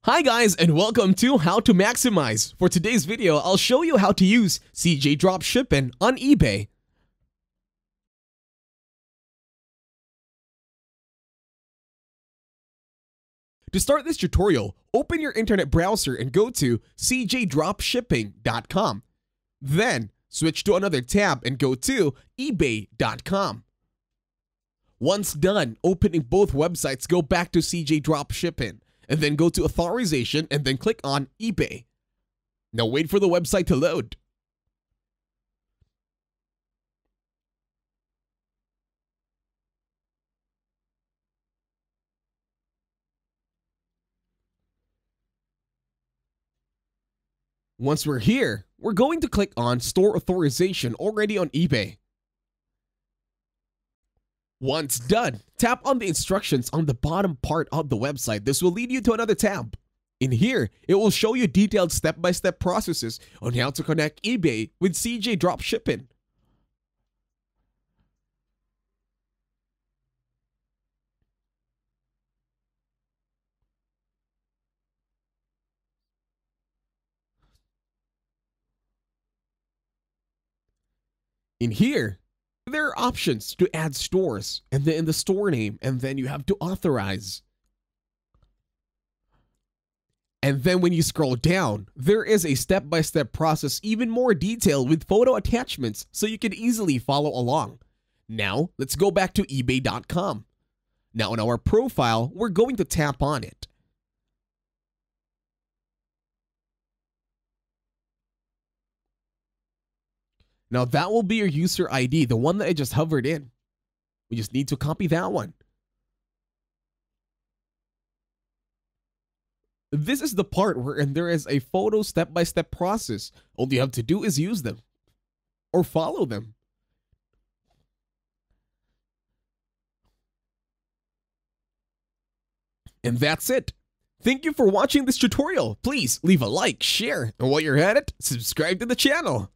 Hi guys, and welcome to How to Maximize. For today's video, I'll show you how to use CJ Dropshipping on eBay. To start this tutorial, open your internet browser and go to cjdropshipping.com. Then, switch to another tab and go to ebay.com. Once done opening both websites, go back to CJ Dropshipping and then go to authorization and then click on eBay. Now wait for the website to load. Once we're here, we're going to click on Store Authorization already on eBay. Once done, tap on the instructions on the bottom part of the website. This will lead you to another tab. In here, it will show you detailed step-by-step processes on how to connect eBay with CJ Dropshipping. In here, there are options to add stores, and then in the store name, and then you have to authorize. And then when you scroll down, there is a step-by-step process, even more detailed with photo attachments so you can easily follow along. Now, let's go back to ebay.com. Now in our profile, we're going to tap on it. Now that will be your user ID, the one that I just hovered in. We just need to copy that one. This is the part where there is a photo step-by-step process. All you have to do is use them or follow them. And that's it. Thank you for watching this tutorial. Please leave a like, share, and while you're at it, subscribe to the channel.